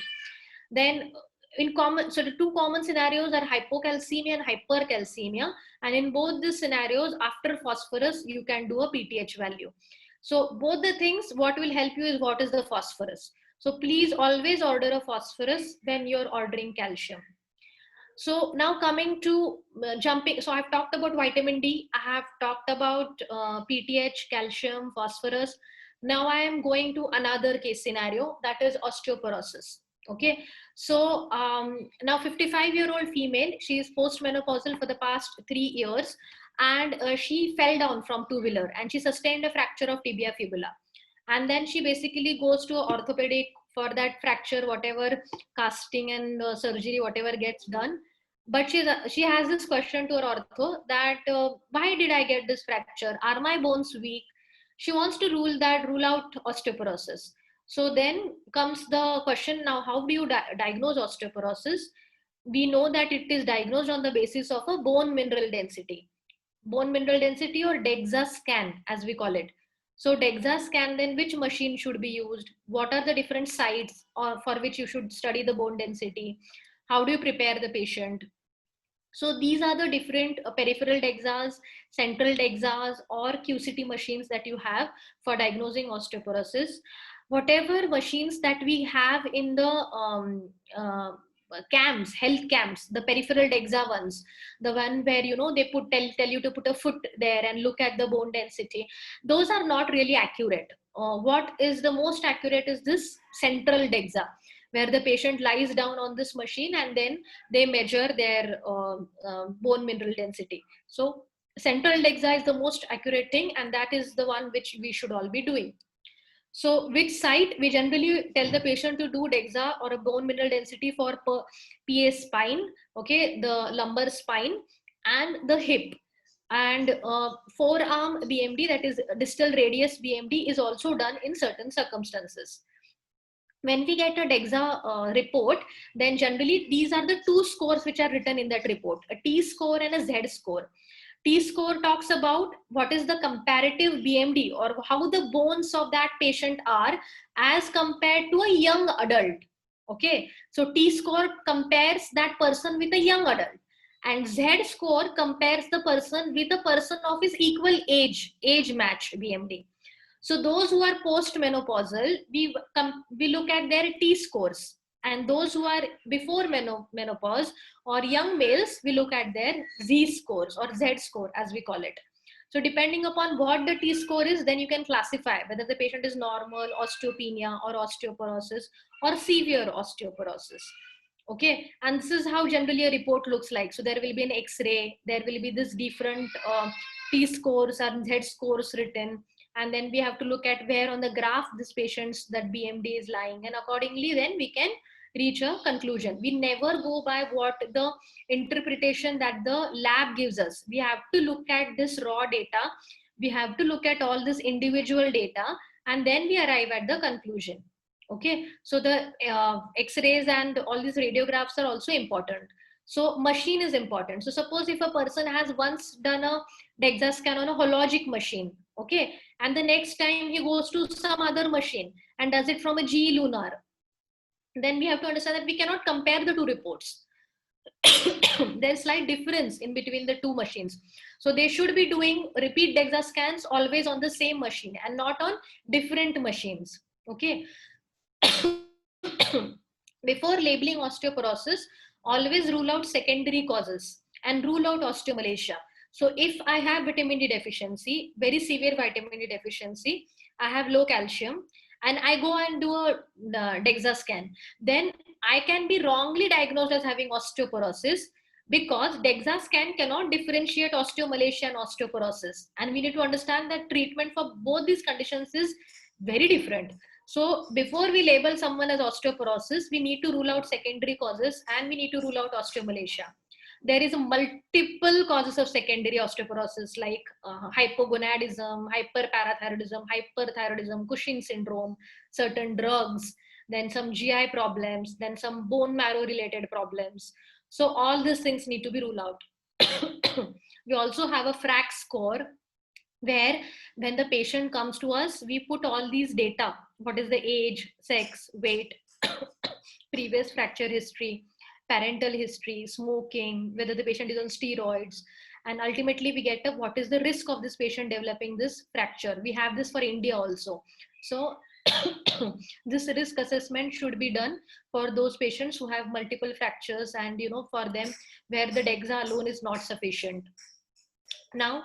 Then so the two common scenarios are hypocalcemia and hypercalcemia, and in both these scenarios, after phosphorus you can do a PTH value. So both the things, what will help you is what is the phosphorus. So please always order a phosphorus when you're ordering calcium. So now coming to jumping, so I've talked about vitamin D, I have talked about PTH, calcium, phosphorus. Now I am going to another case scenario, that is osteoporosis. Okay, so now 55-year-old female, she is postmenopausal for the past 3 years, and she fell down from two-wheeler and she sustained a fracture of tibia fibula. And then she basically goes to orthopedic for that fracture, whatever casting and surgery, whatever gets done. But she has this question to her ortho that why did I get this fracture? Are my bones weak? She wants to rule out osteoporosis. So then comes the question, now how do you diagnose osteoporosis? We know that it is diagnosed on the basis of a bone mineral density. Bone mineral density, or DEXA scan as we call it. So DEXA scan, then which machine should be used? What are the different sites for which you should study the bone density? How do you prepare the patient? So these are the different peripheral DEXAs, central DEXAs, or QCT machines that you have for diagnosing osteoporosis. Whatever machines that we have in the camps, health camps, the peripheral DEXA ones, the one where they tell you to put a foot there and look at the bone density, those are not really accurate. What is the most accurate is this central DEXA, where the patient lies down on this machine and then they measure their bone mineral density. So central DEXA is the most accurate thing, and that is the one which we should all be doing. So which site? We generally tell the patient to do DEXA or a bone mineral density for PA spine, okay, the lumbar spine and the hip. And forearm BMD, that is distal radius BMD, is also done in certain circumstances. When we get a DEXA report, then generally these are the two scores which are written in that report, a T score and a Z score. T score talks about what is the comparative BMD, or how the bones of that patient are as compared to a young adult. Okay, so T score compares that person with a young adult, and Z score compares the person with a person of his equal age matched BMD. So those who are postmenopausal, we look at their T scores, and those who are before menopause or young males, we look at their Z scores or Z score as we call it. So depending upon what the T score is, then you can classify whether the patient is normal, osteopenia or osteoporosis, or severe osteoporosis. Okay, and this is how generally a report looks like. So there will be an X-ray, there will be this different T scores and Z scores written, and then we have to look at where on the graph this patient's that BMD is lying, and accordingly then we can reach a conclusion. We never go by what the interpretation that the lab gives us. We have to look at this raw data, we have to look at all this individual data, and then we arrive at the conclusion. Okay, so the X-rays and all these radiographs are also important. So machine is important. So suppose if a person has once done a DEXA scan on a hologic machine, okay, and the next time he goes to some other machine and does it from a GE lunar, then we have to understand that we cannot compare the two reports. There's slight difference in between the two machines. So they should be doing repeat DEXA scans always on the same machine and not on different machines. Okay. Before labeling osteoporosis, always rule out secondary causes and rule out osteomalacia. So if I have vitamin D deficiency, very severe vitamin D deficiency, I have low calcium, and I go and do a DEXA scan, then I can be wrongly diagnosed as having osteoporosis, because DEXA scan cannot differentiate osteomalacia and osteoporosis. And we need to understand that treatment for both these conditions is very different. So before we label someone as osteoporosis, we need to rule out secondary causes and we need to rule out osteomalacia. There is multiple causes of secondary osteoporosis, like hypogonadism, hyperparathyroidism, hyperthyroidism, Cushing syndrome, certain drugs, then some GI problems, then some bone marrow related problems. So all these things need to be ruled out. We also have a FRAC score, where when the patient comes to us, we put all these data. What is the age, sex, weight, previous fracture history, parental history, smoking, whether the patient is on steroids, and ultimately we get what is the risk of this patient developing this fracture. We have this for India also. So this risk assessment should be done for those patients who have multiple fractures, and for them where the DEXA alone is not sufficient. Now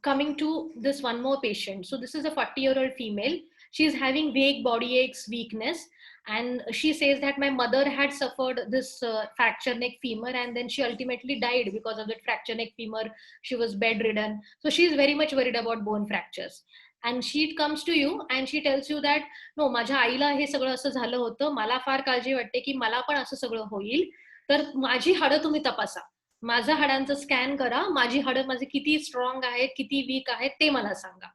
coming to this one more patient. So this is a 40-year-old female. She is having vague body aches, weakness, and she says that my mother had suffered this fracture neck femur, and then she ultimately died because of that fracture neck femur. She was bedridden. So she is very much worried about bone fractures. And she comes to you and she tells you that no, माझ्या आईला हे सगळं असं झालं होतं, मला फार काळजी वाटते की मला पण असं सगळं होईल, तर माझी हाडं तुम्ही तपासा, माझा हाडांचं स्कॅन करा, माझी हाडं माझे किती स्ट्रॉंग आहेत, किती वीक आहेत ते मला सांगा.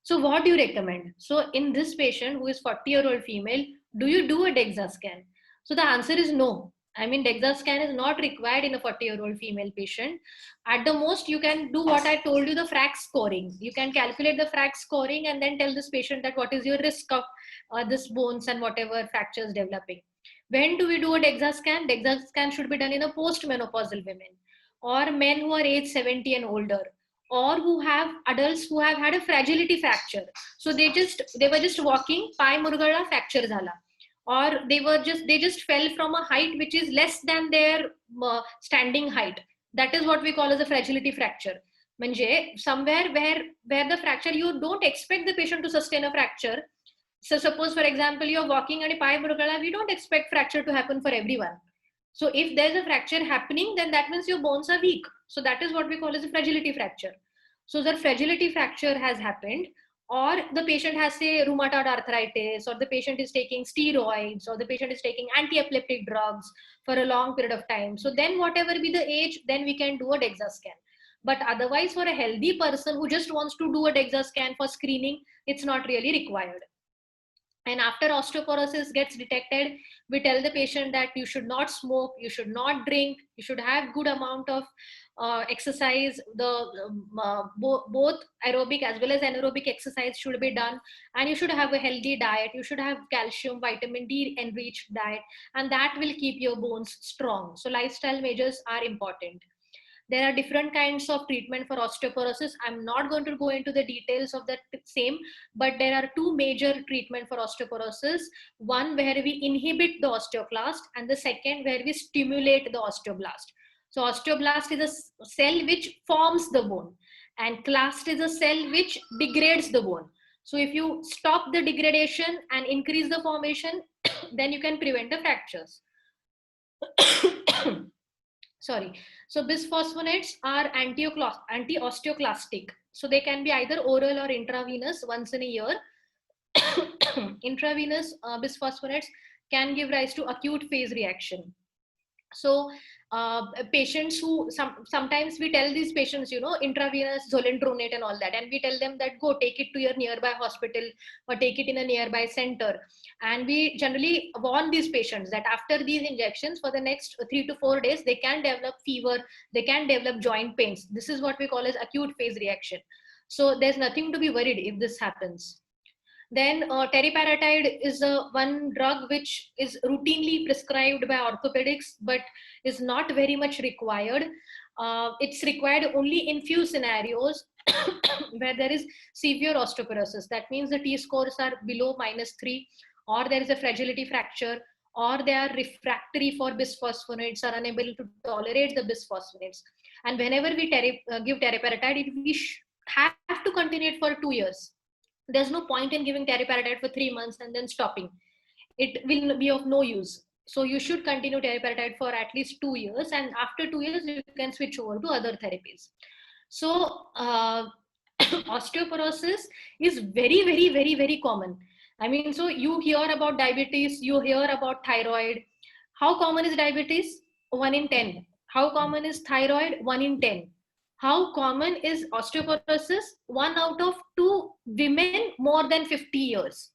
So what do you recommend? So in this patient who is 40-year-old female, do you do a DEXA scan? So the answer is no. I mean, DEXA scan is not required in a 40-year-old female patient. At the most, you can do what I told you, the FRAX scoring. You can calculate the FRAX scoring and then tell this patient that what is your risk of this bones and whatever fractures developing. When do we do a DEXA scan? DEXA scan should be done in a post-menopausal women or men who are age 70 and older, or who have adults who have had a fragility fracture. So they were just walking, pi मुरगळला, fracture झाला, or they just fell from a height which is less than their standing height. That is what we call as a fragility fracture. म्हणजे somewhere where the fracture, you don't expect the patient to sustain a fracture. So suppose for example you're walking and pi मुरगळला, we don't expect fracture to happen for everyone. So if there's a fracture happening, then that means your bones are weak. So that is what we call as a fragility fracture. So the fragility fracture has happened, or the patient has, say, rheumatoid arthritis, or the patient is taking steroids, or the patient is taking anti-epileptic drugs for a long period of time. So then whatever be the age, then we can do a DEXA scan. But otherwise, for a healthy person who just wants to do a DEXA scan for screening, it's not really required. And after osteoporosis gets detected, we tell the patient that you should not smoke, you should not drink, you should have good amount of exercise. Both aerobic as well as anaerobic exercise should be done, and you should have a healthy diet. You should have calcium, vitamin D enriched diet, and that will keep your bones strong. So lifestyle measures are important. There are different kinds of treatment for osteoporosis. I'm not going to go into the details of that same, but there are two major treatment for osteoporosis. One where we inhibit the osteoclast, and the second where we stimulate the osteoblast. So osteoblast is a cell which forms the bone, and clast is a cell which degrades the bone. So if you stop the degradation and increase the formation, then you can prevent the fractures. Sorry. So bisphosphonates are anti-osteoclastic. So they can be either oral or intravenous once in a year. Intravenous bisphosphonates can give rise to acute phase reaction. So patients who sometimes we tell these patients, intravenous zoledronate and all that, and we tell them that go take it to your nearby hospital or take it in a nearby center. And we generally warn these patients that after these injections for the next 3 to 4 days, they can develop fever, they can develop joint pains. This is what we call as acute phase reaction. So there's nothing to be worried if this happens. Then teriparatide is one drug which is routinely prescribed by orthopedics, but is not very much required. It's required only in few scenarios where there is severe osteoporosis. That means the T-scores are below -3, or there is a fragility fracture, or they are refractory for bisphosphonates, are unable to tolerate the bisphosphonates. And whenever we give teriparatide, we have to continue it for 2 years. There's no point in giving teriparatide for 3 months and then stopping. It will be of no use. So you should continue teriparatide for at least 2 years, and after 2 years you can switch over to other therapies. So osteoporosis is very, very, very, very common. I mean, so you hear about diabetes, you hear about thyroid. How common is diabetes? 1 in 10. How common is thyroid? 1 in 10. How common is osteoporosis? 1 out of 2 women more than 50 years.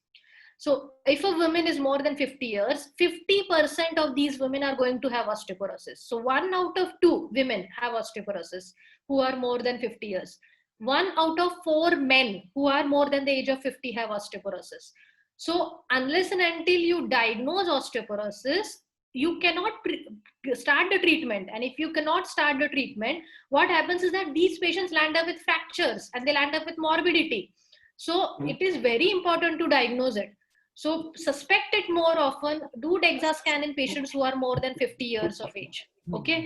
So if a woman is more than 50 years, 50% of these women are going to have osteoporosis. So 1 out of 2 women have osteoporosis who are more than 50 years. 1 out of 4 men who are more than the age of 50 have osteoporosis. So unless and until you diagnose osteoporosis, you cannot start the treatment. And if you cannot start the treatment, what happens is that these patients land up with fractures and they land up with morbidity. So it is very important to diagnose it. So suspect it more often. Do DEXA scan in patients who are more than 50 years of age. Okay.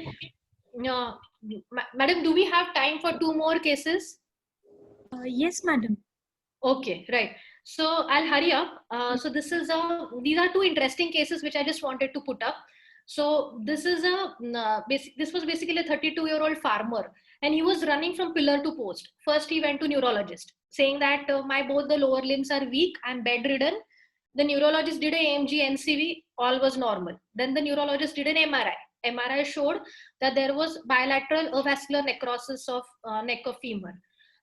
Madam, do we have time for 2 more cases? Yes, madam. Okay, right. So I'll hurry up. So these are two interesting cases which I just wanted to put up. So this is this was basically a 32-year-old farmer, and he was running from pillar to post. First, he went to neurologist, saying that my both the lower limbs are weak, I'm bedridden. The neurologist did a AMG, NCV, all was normal. Then the neurologist did an MRI. MRI showed that there was bilateral avascular necrosis of neck of femur.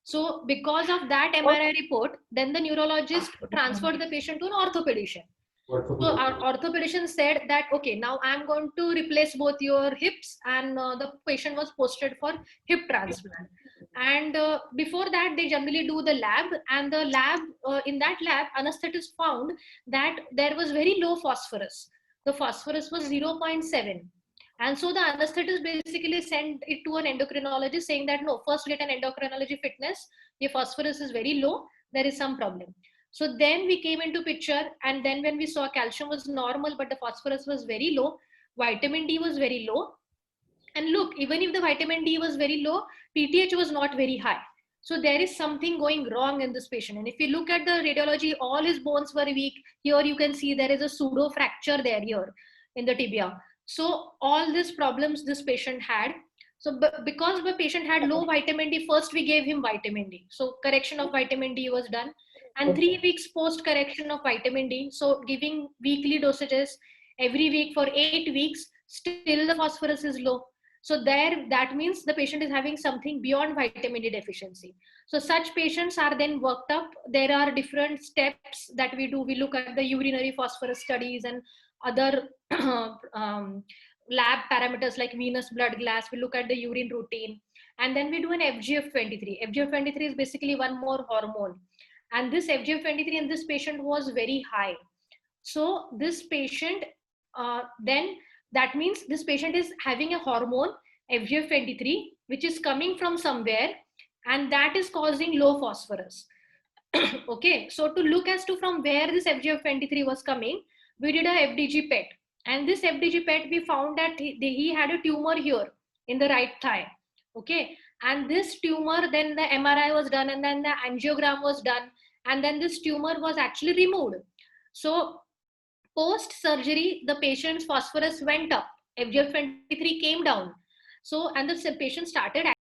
So because of that MRI report, then the neurologist transferred the patient to an orthopedician. So our orthopedician said that, okay, now I'm going to replace both your hips, and the patient was posted for hip transplant. And before that, they generally do the lab, and the lab, in that lab, anesthetist found that there was very low phosphorus. The phosphorus was 0.7. And so the anesthetist basically sent it to an endocrinologist saying that, no, first get an endocrinology fitness. Your phosphorus is very low. There is some problem. So then we came into picture, and then when we saw calcium was normal, but the phosphorus was very low, vitamin D was very low. And look, even if the vitamin D was very low, PTH was not very high. So there is something going wrong in this patient. And if you look at the radiology, all his bones were weak. Here you can see there is a pseudo fracture there here in the tibia. So all these problems this patient had. So because the patient had low vitamin D, first we gave him vitamin D. So correction of vitamin D was done. And 3 weeks post correction of vitamin D, so giving weekly dosages every week for 8 weeks, still the phosphorus is low. So there, that means the patient is having something beyond vitamin D deficiency. So such patients are then worked up. There are different steps that we do. We look at the urinary phosphorus studies and other lab parameters like venous blood gas. We look at the urine routine. And then we do an FGF23. FGF23 is basically one more hormone. And this FGF23 in this patient was very high. So this patient, then that means this patient is having a hormone FGF23, which is coming from somewhere, and that is causing low phosphorus. Okay, so to look as to from where this FGF23 was coming, we did a FDG PET. And this FDG PET, we found that he had a tumor here in the right thigh. Okay, and this tumor, then the MRI was done, and then the angiogram was done, and then this tumor was actually removed. So post surgery, the patient's phosphorus went up, FGF23 came down. So, and the patient started